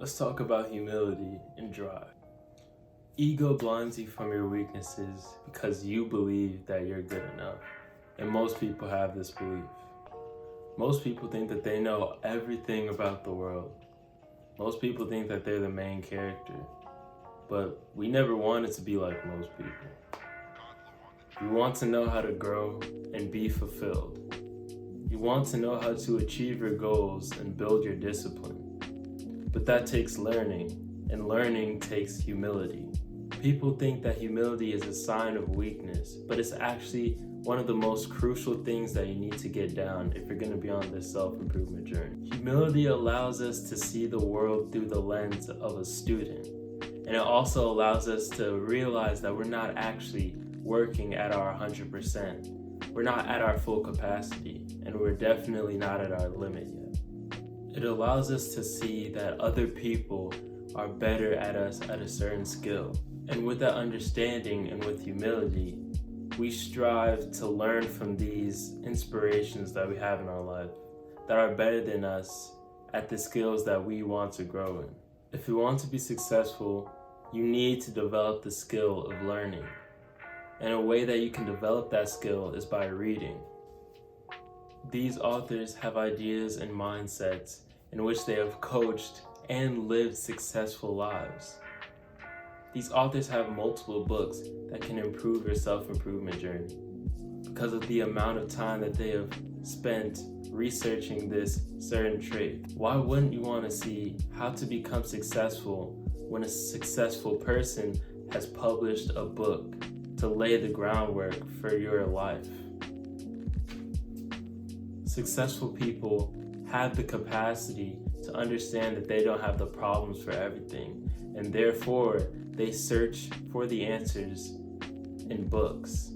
Let's talk about humility and drive. Ego blinds you from your weaknesses because you believe that you're good enough. And most people have this belief. Most people think that they know everything about the world. Most people think that they're the main character. But we never wanted to be like most people. We want to know how to grow and be fulfilled. You want to know how to achieve your goals and build your discipline. But that takes learning, and learning takes humility. People think that humility is a sign of weakness, but it's actually one of the most crucial things that you need to get down if you're going to be on this self-improvement journey. Humility allows us to see the world through the lens of a student. And it also allows us to realize that we're not actually working at our 100%. We're not at our full capacity, and we're definitely not at our limit yet. It allows us to see that other people are better at us at a certain skill. And with that understanding and with humility, we strive to learn from these inspirations that we have in our life that are better than us at the skills that we want to grow in. If you want to be successful, you need to develop the skill of learning. And a way that you can develop that skill is by reading. These authors have ideas and mindsets in which they have coached and lived successful lives. These authors have multiple books that can improve your self-improvement journey because of the amount of time that they have spent researching this certain trait. Why wouldn't you want to see how to become successful when a successful person has published a book to lay the groundwork for your life? Successful people have the capacity to understand that they don't have the problems for everything, and therefore they search for the answers in books.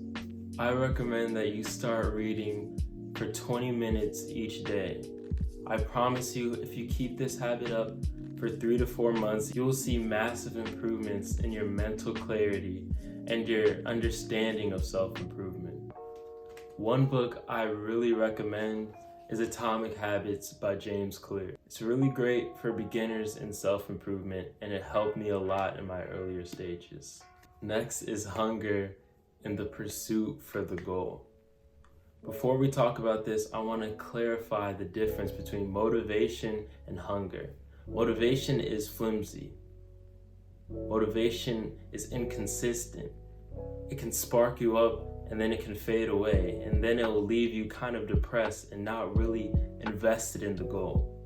I recommend that you start reading for 20 minutes each day. I promise you, if you keep this habit up for 3 to 4 months, you'll see massive improvements in your mental clarity and your understanding of self-improvement. One book I really recommend is Atomic Habits by James Clear. It's really great for beginners in self-improvement, and it helped me a lot in my earlier stages. Next is Hunger and the Pursuit for the Goal. Before we talk about this, I want to clarify the difference between motivation and hunger. Motivation is flimsy. Motivation is inconsistent. It can spark you up and then it can fade away, and then it will leave you kind of depressed and not really invested in the goal.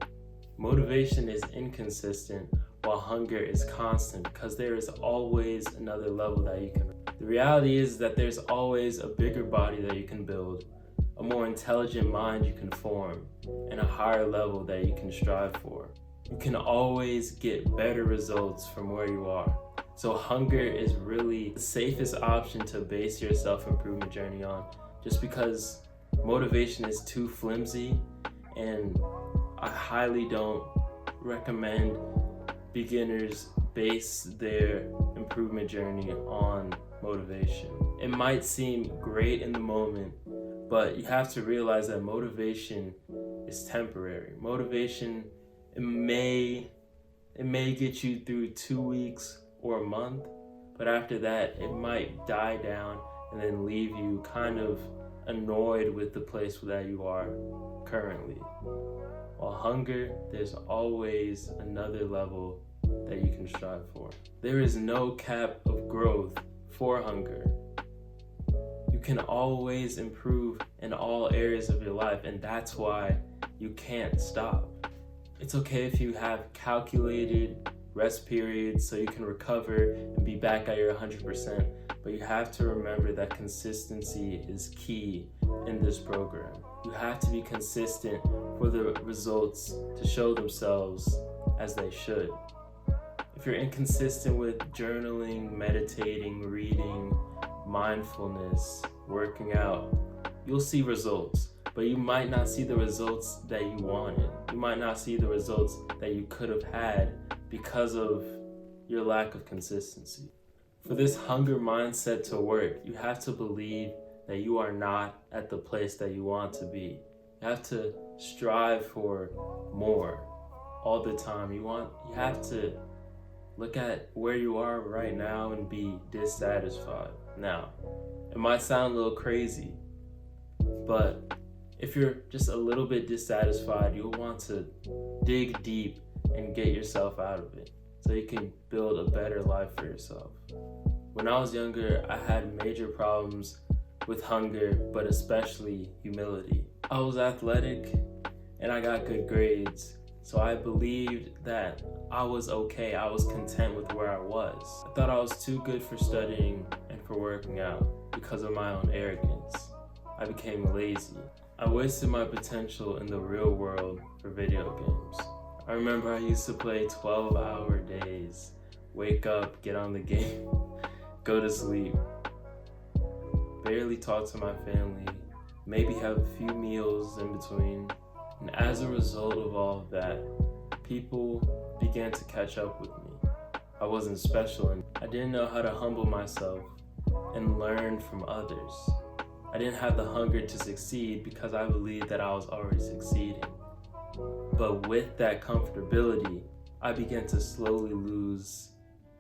Motivation is inconsistent while hunger is constant because there is always another level that you can. The reality is that there's always a bigger body that you can build, a more intelligent mind you can form, and a higher level that you can strive for. You can always get better results from where you are. So hunger is really the safest option to base your self-improvement journey on, just because motivation is too flimsy, and I highly don't recommend beginners base their improvement journey on motivation. It might seem great in the moment, but you have to realize that motivation is temporary. Motivation, it may get you through 2 weeks or a month, but after that it might die down and then leave you kind of annoyed with the place that you are currently. While hunger, there's always another level that you can strive for. There is no cap of growth for hunger. You can always improve in all areas of your life, and that's why you can't stop. It's okay if you have calculated rest periods so you can recover and be back at your 100%, but you have to remember that consistency is key in this program. You have to be consistent for the results to show themselves as they should. If you're inconsistent with journaling, meditating, reading, mindfulness, working out, you'll see results, but you might not see the results that you wanted. You might not see the results that you could have had because of your lack of consistency. For this hunger mindset to work, you have to believe that you are not at the place that you want to be. You have to strive for more. all the time. You have to look at where you are right now and be dissatisfied. Now, it might sound a little crazy, but if you're just a little bit dissatisfied, you'll want to dig deep and get yourself out of it so you can build a better life for yourself. When I was younger, I had major problems with hunger, but especially humility. I was athletic and I got good grades, so I believed that I was okay. I was content with where I was. I thought I was too good for studying and for working out because of my own arrogance. I became lazy. I wasted my potential in the real world for video games. I remember I used to play 12-hour days, wake up, get on the game, go to sleep, barely talk to my family, maybe have a few meals in between. And as a result of all of that, people began to catch up with me. I wasn't special and I didn't know how to humble myself and learn from others. I didn't have the hunger to succeed because I believed that I was already succeeding. But with that comfortability, I began to slowly lose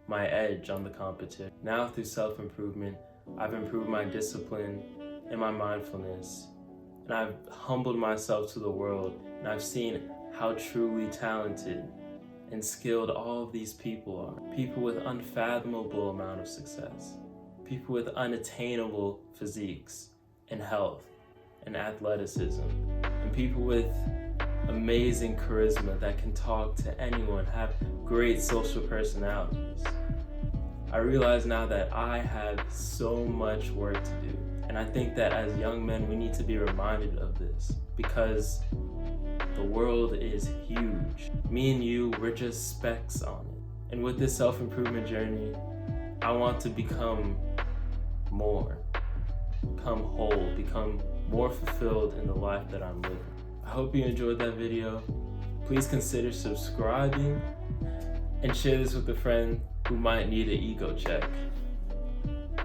my edge on the competition. Now through self-improvement, I've improved my discipline and my mindfulness, and I've humbled myself to the world, and I've seen how truly talented and skilled all of these people are. People with unfathomable amount of success, people with unattainable physiques and health and athleticism, and people with amazing charisma that can talk to anyone, have great social personalities. I realize now that I have so much work to do, and I think that as young men we need to be reminded of this because the world is huge. Me and you, we're just specks on it. And with this self-improvement journey, I want to become more, become whole, become more fulfilled in the life that I'm living. I hope you enjoyed that video. Please consider subscribing and share this with a friend who might need an ego check.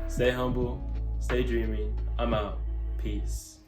Stay humble, stay dreamy. I'm out. Peace.